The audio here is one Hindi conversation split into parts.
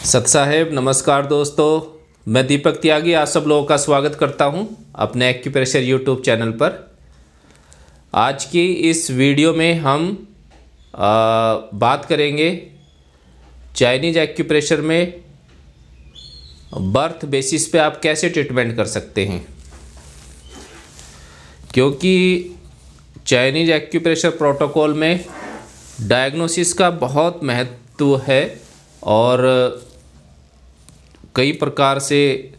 सत साहेब नमस्कार दोस्तों, मैं दीपक त्यागी आप सब लोगों का स्वागत करता हूं अपने एक्यूप्रेशर यूट्यूब चैनल पर। आज की इस वीडियो में हम बात करेंगे चाइनीज एक्यूप्रेशर में बर्थ बेसिस पे आप कैसे ट्रीटमेंट कर सकते हैं, क्योंकि चाइनीज एक्यूप्रेशर प्रोटोकॉल में डायग्नोसिस का बहुत महत्व है और कई प्रकार से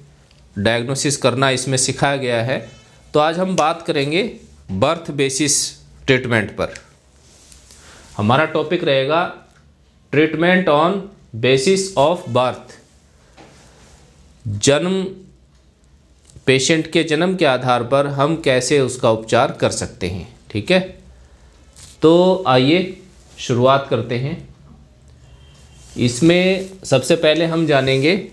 डायग्नोसिस करना इसमें सिखाया गया है। तो आज हम बात करेंगे बर्थ बेसिस ट्रीटमेंट पर। हमारा टॉपिक रहेगा treatment on basis of birth. Patient के जन्म के आधार पर हम कैसे उसका उपचार कर सकते हैं। ठीक है, तो आइए शुरुआत करते हैं। इसमें सबसे पहले हम जानेंगे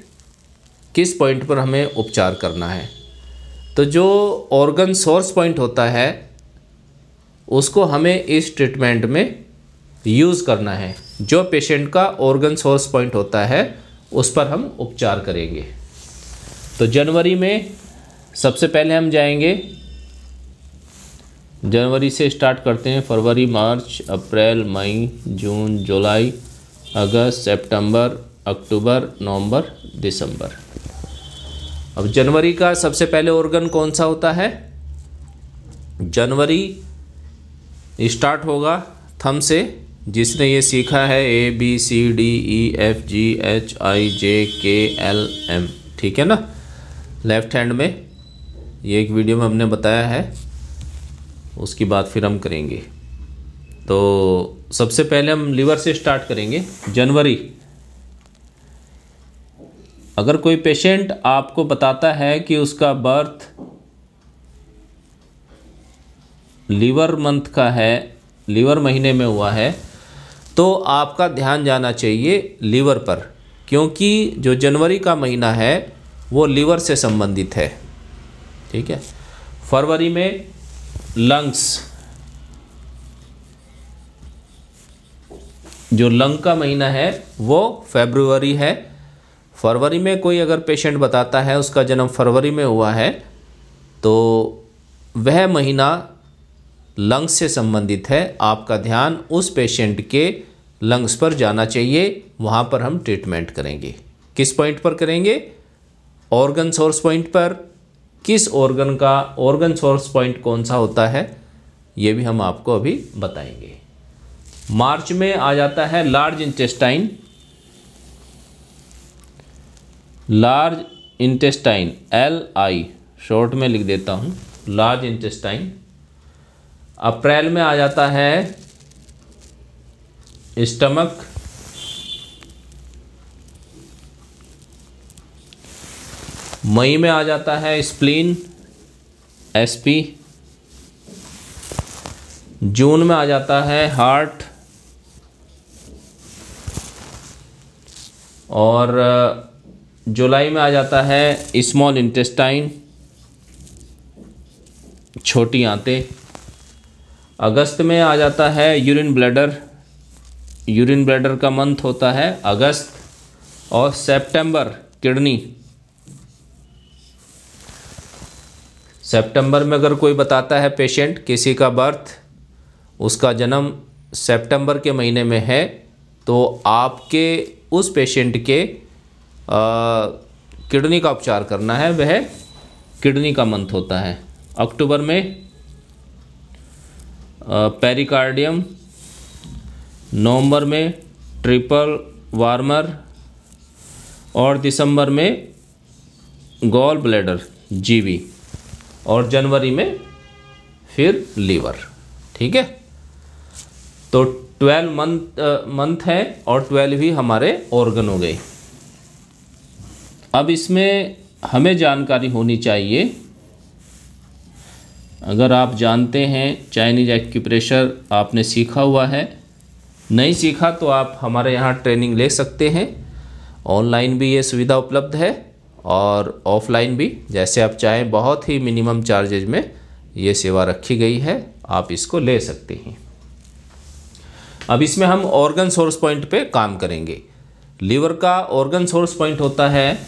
किस पॉइंट पर हमें उपचार करना है। तो जो ऑर्गन सोर्स पॉइंट होता है उसको हमें इस ट्रीटमेंट में यूज़ करना है। जो पेशेंट का ऑर्गन सोर्स पॉइंट होता है उस पर हम उपचार करेंगे। तो जनवरी में सबसे पहले हम जाएंगे, जनवरी से स्टार्ट करते हैं। फरवरी, मार्च, अप्रैल, मई, जून, जुलाई, अगस्त, सितंबर, अक्टूबर, नवंबर, दिसंबर। अब जनवरी का सबसे पहले ऑर्गन कौन सा होता है? जनवरी स्टार्ट होगा थंब से। जिसने ये सीखा है ABCDEFGHIJKLM, ठीक है ना, लेफ्ट हैंड में। ये एक वीडियो में हमने बताया है, उसकी बात फिर हम करेंगे। तो सबसे पहले हम लीवर से स्टार्ट करेंगे। जनवरी, अगर कोई पेशेंट आपको बताता है कि उसका बर्थ लीवर मंथ का है, लीवर महीने में हुआ है, तो आपका ध्यान जाना चाहिए लीवर पर, क्योंकि जो जनवरी का महीना है वो लीवर से संबंधित है। ठीक है। फरवरी में लंग्स, जो लंग का महीना है वो फरवरी है। फरवरी में कोई अगर पेशेंट बताता है उसका जन्म फरवरी में हुआ है तो वह महीना लंग्स से संबंधित है। आपका ध्यान उस पेशेंट के लंग्स पर जाना चाहिए, वहाँ पर हम ट्रीटमेंट करेंगे। किस पॉइंट पर करेंगे? ऑर्गन सोर्स पॉइंट पर। किस ऑर्गन का ऑर्गन सोर्स पॉइंट कौन सा होता है ये भी हम आपको अभी बताएंगे। मार्च में आ जाता है large intestine. Large intestine, LI short में लिख देता हूँ, लार्ज इंटेस्टाइन। अप्रैल में आ जाता है स्टमक। मई में आ जाता है स्प्लीन, SP। जून में आ जाता है हार्ट। और जुलाई में आ जाता है स्मॉल इंटेस्टाइन, छोटी आंतें। अगस्त में आ जाता है यूरिन ब्लैडर। यूरिन ब्लैडर का मंथ होता है अगस्त। और सितंबर किडनी। सितंबर में अगर कोई बताता है पेशेंट किसी का बर्थ, उसका जन्म सितंबर के महीने में है, तो आपके उस पेशेंट के किडनी का उपचार करना है, वह किडनी का मंथ होता है। अक्टूबर में पेरिकार्डियम। नवंबर में ट्रिपल वार्मर। और दिसंबर में गॉल ब्लैडर, GB। और जनवरी में फिर लीवर। ठीक है, तो 12 मंथ है और 12 ही हमारे ऑर्गन हो गए। अब इसमें हमें जानकारी होनी चाहिए, अगर आप जानते हैं चाइनीज एक्यूप्रेशर आपने सीखा हुआ है, नहीं सीखा तो आप हमारे यहाँ ट्रेनिंग ले सकते हैं। ऑनलाइन भी ये सुविधा उपलब्ध है और ऑफलाइन भी, जैसे आप चाहें। बहुत ही मिनिमम चार्जेज में ये सेवा रखी गई है, आप इसको ले सकते हैं। अब इसमें हम ऑर्गन सोर्स पॉइंट पे काम करेंगे। लीवर का ऑर्गन सोर्स पॉइंट होता है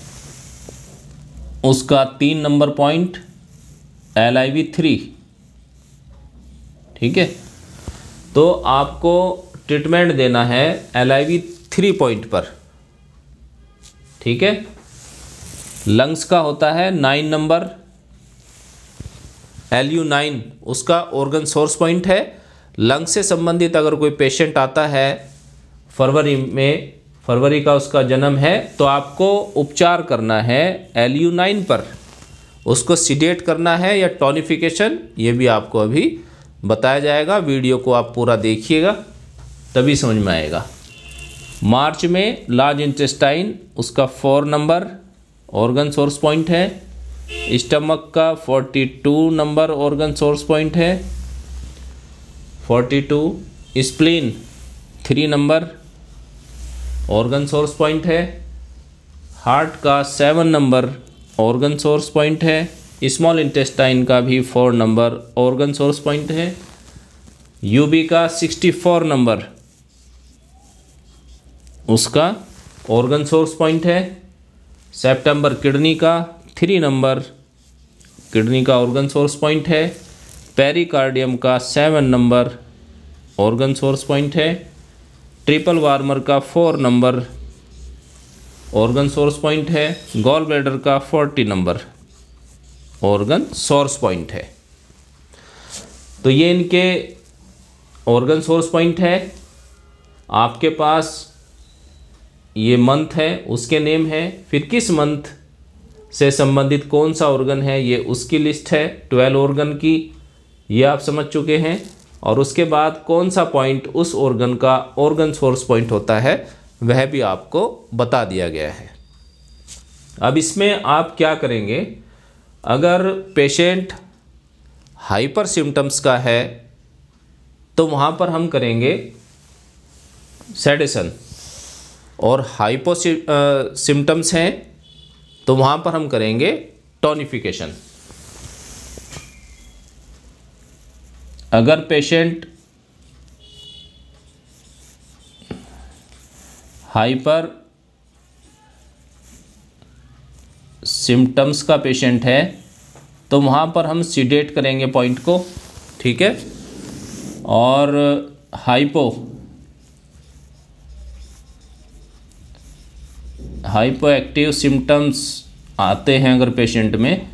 उसका 3 नंबर पॉइंट LIV3, ठीक है। तो आपको ट्रीटमेंट देना है LIV3 पॉइंट पर, ठीक है। लंग्स का होता है 9 नंबर LU9, उसका ऑर्गन सोर्स पॉइंट है। लंग्स से संबंधित अगर कोई पेशेंट आता है फरवरी का उसका जन्म है, तो आपको उपचार करना है LU9 पर, उसको सीडेट करना है या टॉनिफिकेशन, ये भी आपको अभी बताया जाएगा। वीडियो को आप पूरा देखिएगा तभी समझ में आएगा। मार्च में लार्ज इंटेस्टाइन, उसका 4 नंबर ऑर्गन सोर्स पॉइंट है। स्टमक का 42 नंबर ऑर्गन सोर्स पॉइंट है, 42। Spleen 3 number organ source point है। हार्ट का 7 नंबर ऑर्गन सोर्स पॉइंट है। स्मॉल इंटेस्टाइन का भी 4 नंबर ऑर्गन सोर्स पॉइंट है। यूबी का 64 नंबर उसका ऑर्गन सोर्स पॉइंट है। सितंबर किडनी का 3 नंबर किडनी का ऑर्गन सोर्स पॉइंट है। पेरिकार्डियम का 7 नंबर ऑर्गन सोर्स पॉइंट है। ट्रिपल वार्मर का 4 नंबर ऑर्गन सोर्स पॉइंट है। गॉल ब्लैडर का 40 नंबर ऑर्गन सोर्स पॉइंट है। तो ये इनके ऑर्गन सोर्स पॉइंट है। आपके पास ये मंथ है, उसके नेम है, फिर किस मंथ से संबंधित कौन सा ऑर्गन है ये उसकी लिस्ट है 12 ऑर्गन की, ये आप समझ चुके हैं। और उसके बाद कौन सा पॉइंट उस ऑर्गन का ऑर्गन सोर्स पॉइंट होता है वह भी आपको बता दिया गया है। अब इसमें आप क्या करेंगे, अगर पेशेंट हाइपर सिम्टम्स का है तो वहाँ पर हम करेंगे सेडेशन, और हाइपो सिम्टम्स हैं तो वहाँ पर हम करेंगे टॉनिफिकेशन। अगर पेशेंट हाइपर सिम्टम्स का पेशेंट है तो वहाँ पर हम सीडेट करेंगे पॉइंट को, ठीक है। और हाइपो एक्टिव सिम्टम्स आते हैं अगर पेशेंट में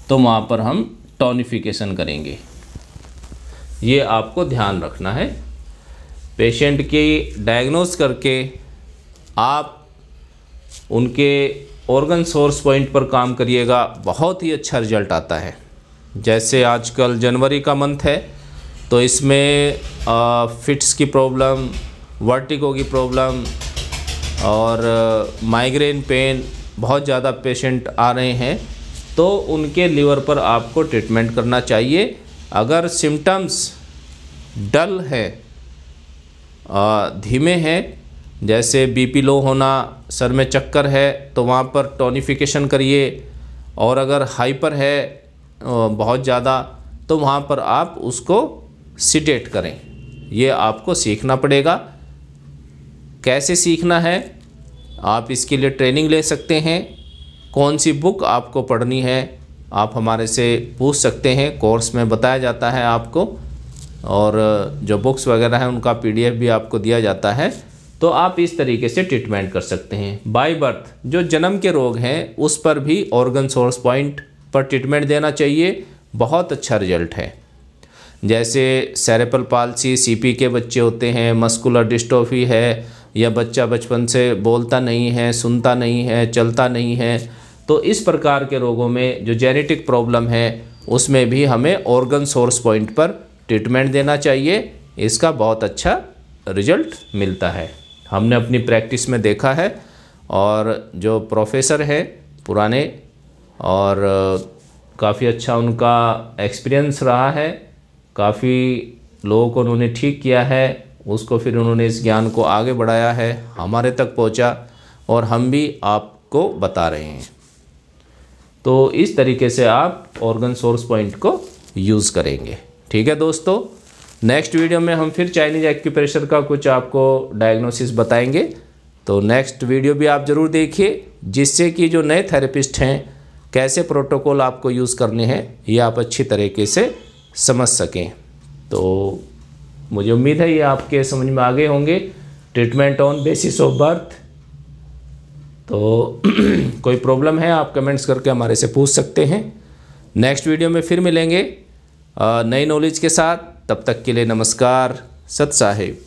तो वहाँ पर हम टॉनिफिकेशन करेंगे। ये आपको ध्यान रखना है। पेशेंट की डायग्नोस करके आप उनके ऑर्गन सोर्स पॉइंट पर काम करिएगा, बहुत ही अच्छा रिजल्ट आता है। जैसे आजकल जनवरी का मंथ है तो इसमें फिट्स की प्रॉब्लम, वर्टिगो की प्रॉब्लम और माइग्रेन पेन बहुत ज़्यादा पेशेंट आ रहे हैं, तो उनके लीवर पर आपको ट्रीटमेंट करना चाहिए। अगर सिम्टम्स डल है, धीमे हैं, जैसे बीपी लो होना, सर में चक्कर है, तो वहाँ पर टॉनिफिकेशन करिए। और अगर हाइपर है बहुत ज़्यादा तो वहाँ पर आप उसको सीडेट करें। ये आपको सीखना पड़ेगा। कैसे सीखना है, आप इसके लिए ट्रेनिंग ले सकते हैं। कौन सी बुक आपको पढ़नी है आप हमारे से पूछ सकते हैं, कोर्स में बताया जाता है आपको, और जो बुक्स वगैरह हैं उनका PDF भी आपको दिया जाता है। तो आप इस तरीके से ट्रीटमेंट कर सकते हैं। बाय बर्थ जो जन्म के रोग हैं उस पर भी ऑर्गन सोर्स पॉइंट पर ट्रीटमेंट देना चाहिए, बहुत अच्छा रिजल्ट है। जैसे सेरेब्रल पाल्सी, CP के बच्चे होते हैं, मस्कुलर डिस्ट्रोफी है, या बच्चा बचपन से बोलता नहीं है, सुनता नहीं है, चलता नहीं है, तो इस प्रकार के रोगों में जो जेनेटिक प्रॉब्लम है उसमें भी हमें ऑर्गन सोर्स पॉइंट पर ट्रीटमेंट देना चाहिए। इसका बहुत अच्छा रिजल्ट मिलता है, हमने अपनी प्रैक्टिस में देखा है। और जो प्रोफेसर हैं पुराने, और काफ़ी अच्छा उनका एक्सपीरियंस रहा है, काफ़ी लोगों को उन्होंने ठीक किया है, उसको फिर उन्होंने इस ज्ञान को आगे बढ़ाया है, हमारे तक पहुंचा, और हम भी आपको बता रहे हैं। तो इस तरीके से आप ऑर्गन सोर्स पॉइंट को यूज़ करेंगे, ठीक है दोस्तों। नेक्स्ट वीडियो में हम फिर चाइनीज एक्यूप्रेशर का कुछ आपको डायग्नोसिस बताएंगे। तो नेक्स्ट वीडियो भी आप ज़रूर देखिए, जिससे कि जो नए थेरेपिस्ट हैं कैसे प्रोटोकॉल आपको यूज़ करने हैं ये आप अच्छी तरीके से समझ सकें। तो मुझे उम्मीद है ये आपके समझ में आ गए होंगे। Treatment on basis of birth. तो कोई प्रॉब्लम है आप कमेंट्स करके हमारे से पूछ सकते हैं। नेक्स्ट वीडियो में फिर मिलेंगे नई नॉलेज के साथ। तब तक के लिए नमस्कार। सत साहिब।